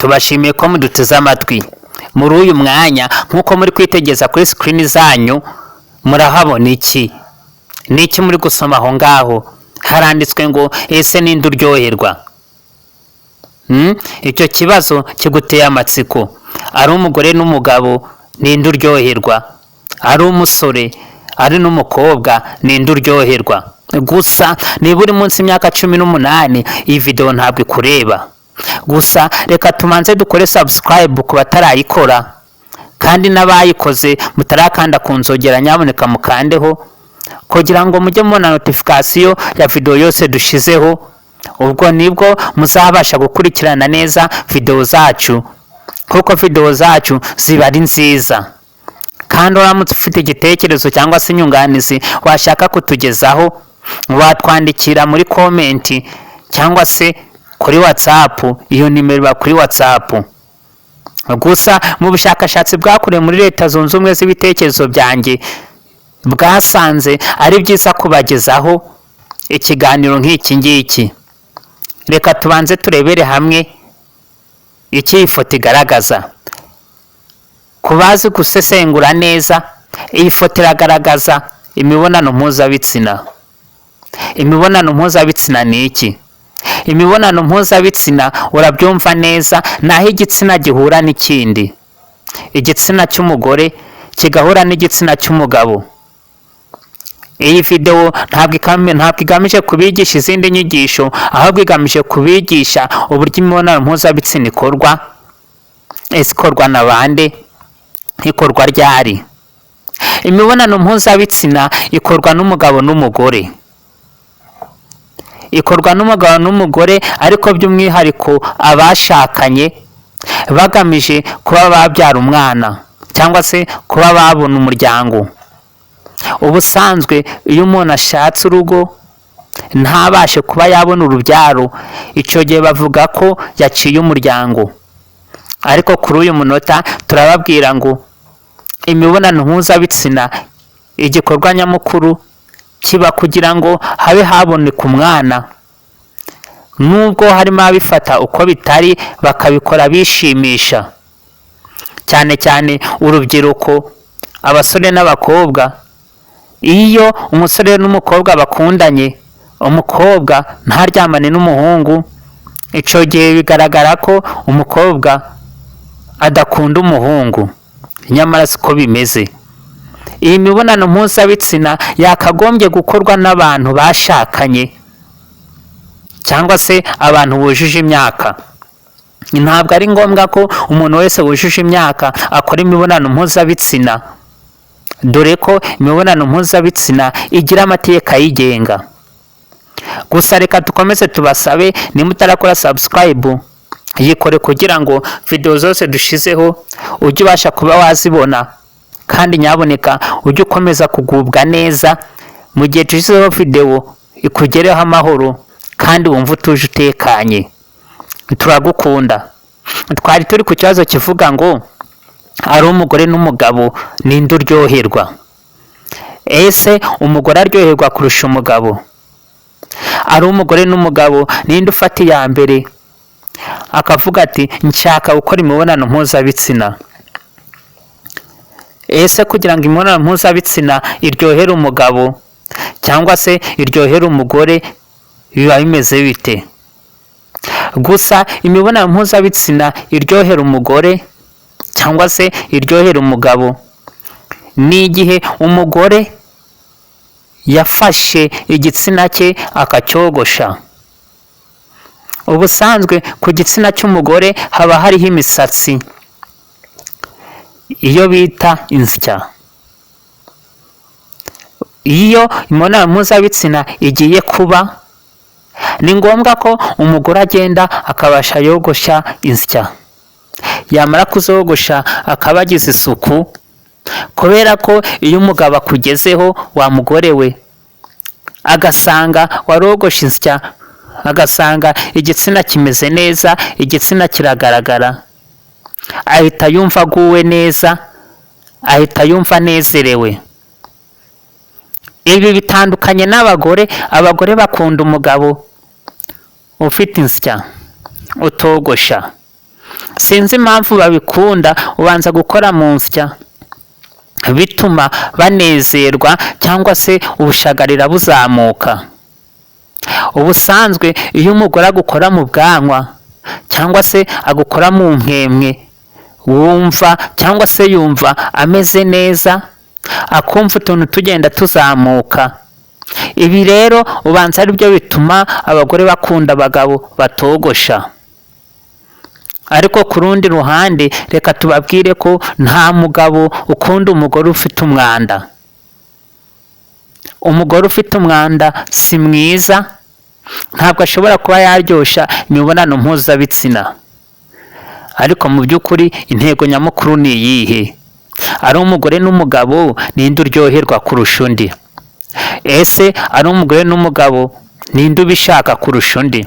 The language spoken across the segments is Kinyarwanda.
tubashimiye ko muduteze amatwi muri uyu mwanya. Nk'uko muri kwitegeza kuri screen zanyu, murahabona iki? Niki muri gusoma aho ngaho? Haranditswe ngo ese ninde uryoherwa? Icyo kibazo kiguteye amatsiko. Ari umugore n'umugabo, ninde uryoherwa? Ari umusore, ari n'umukobwa, ninde uryoherwa? Gusa niba uri munsi y'imyaka 18, iyi video ntabwo ikureba. Gusa reka tumanze dukore subscribe ku batarayikora, kandi n'abayikoze mutarakanda ku nzogera nyaboneka mukandeho, kugira ngo mujye mubona notification ya video yose dushizeho. Ubwo nibwo muzabasha gukurikirana neza video zacu, kuko video zacu ziba ari nziza. Kandi uramutse ufite igitekerezo cyangwa se inyunganizi washaka kutugezaho, watwandikira muri comment cyangwa se kuri WhatsApp. Iyo nimero iba kuri WhatsApp. Gusa mu bushakashatsi bwakorewe muri Leta Zunze Ubumwe z'ibitekerezo byanjye, bwasanze ari byiza kubagezaho ikiganiro nk'iki ngiki. Reka tubanze turebere hamwe icyo iyi foto igaragaza. Kubazi gusesengura neza, iyi foto iragaragaza imibonano mpuzabitsina. Imibonano mpuzabitsina ni iki? Imibonano mpuzabitsina urabyumva neza, naho igitsina gihura n'ikindi. Igitsina cy'umugore kigahura n'igitsina cy'umugabo. Iyi video ntabwo igamije kubigisha izindi nyigisho, ahubwo igamije kubigisha uburyo imibonano mpuzabitsina ikorwa. Ikorwa na bande? Ikorwa ryari? Imibonano mpuzabitsina ikorwa n'umugabo n'umugore. Ikorwa n'umugabo n'umugore, ariko by'umwihariko abashakanye bagamije kuba babyara umwana cyangwa se kuba babona umuryango. Ubusanzwe iyo umuntu ashatse urugo ntabashe kuba yabona urubyaro, icyo gihe bavuga ko yaciye umuryango. Ariko kuri uyu munota turababwira ngo imibonano mpuzabitsina igikorwa nyamukuru kiba kugira ngo habe haboneka umwana. Nubwo harimo abifata uko bitari, bakabikora bishimisha, cyane cyane urubyiruko, abasore n'abakobwa. Iyo umusore n'umukobwa bakundanye, umukobwa ntaryamane n'umuhungu, icyo gihe bigaragara ko umukobwa adakunda umuhungu. Nyamara siko bimeze. Iyi mibonano mpuzabitsina yakagombye gukorwa n'abantu bashakanye cyangwa se abantu bujuje imyaka. Ntabwo ari ngombwa ko umuntu wese wujuje imyaka akora imibonano mpuzabitsina, dore ko imibonano mpuzabitsina igira amategeko ayigenga. Gusa reka dukomeze tubasabe, nimba utarakora subscribe, yikore kugira ngo video zose dushizeho ujye ubasha kuba wazibona. Kandi nyaboneka ujye ukomeza kugubwa neza mu gihe dushizeho video ikugereho amahoro, kandi wumva utuje utekanye. Turagukunda. Twari turi ku kibazo kivuga ngo ari umugore n'umugabo, ninde uryoherwa? Ese umugore aryoherwa kurusha umugabo? Ari umugore n'umugabo, ninde ufata iya mbere akavuga ati nshaka gukora imibonano mpuzabitsina? Ese kugira ngo imibonano mpuzabitsina iryohere umugabo cyangwa se iryohere umugore biba bimeze bite? Gusa imibonano mpuzabitsina iryohera umugore cyangwa se iryohera umugabo ni igihe umugore yafashe igitsina cye akacyogosha. Ubusanzwe ku gitsina cy'umugore haba hariho imisatsi, iyo bita insya. Iyo imibonano mpuzabitsina igiye kuba, ni ngombwa ko umugore agenda akabasha yogosha insya. Yamara kuzogosha akaba agize isuku, kubera ko iyo umugabo akugezeho, wa mugore we, agasanga warogosha insya, agasanga igitsina kimeze neza, igitsina kiragaragara, ahita yumva aguwe neza, ahita yumva anezerewe. Ibi bitandukanye n'abagore. Abagore bakunda umugabo ufite insya, utogosha. sinzi impamvu babikunda, ubanza gukora mu nsya bituma banezerwa cyangwa se ubushagarira buzamuka. Ubusanzwe iyo umugore agukora mu bwanwa cyangwa se agukora mu nkemwe, wumva cyangwa se yumva ameze neza, akumva utuntu tugenda tuzamuka. Ibi rero ubanza ari byo bituma abagore bakunda abagabo batogosha. Ariko ku rundi ruhande reka tubabwire ko nta mugabo ukunda umugore ufite umwanda. Umugore ufite umwanda si mwiza, ntabwo ashobora kuba yaryoshya imibonano mpuzabitsina. Ariko mu by'ukuri intego nyamukuru ni iyihe? Ari umugore n'umugabo, ninde uryoherwa kurusha undi? Ese ari umugore n'umugabo, ninde ubishaka kurusha undi?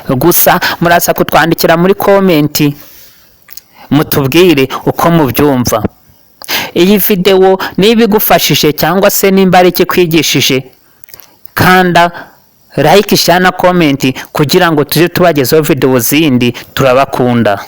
Gusa muraza kutwandikira muri komenti mutubwire uko mubyumva. Iyi videwo niba igufashije cyangwa se nimba ari ikikwigishije, kanda like, share na komenti kugira ngo tujye tubagezaho videwo zindi. Turabakunda.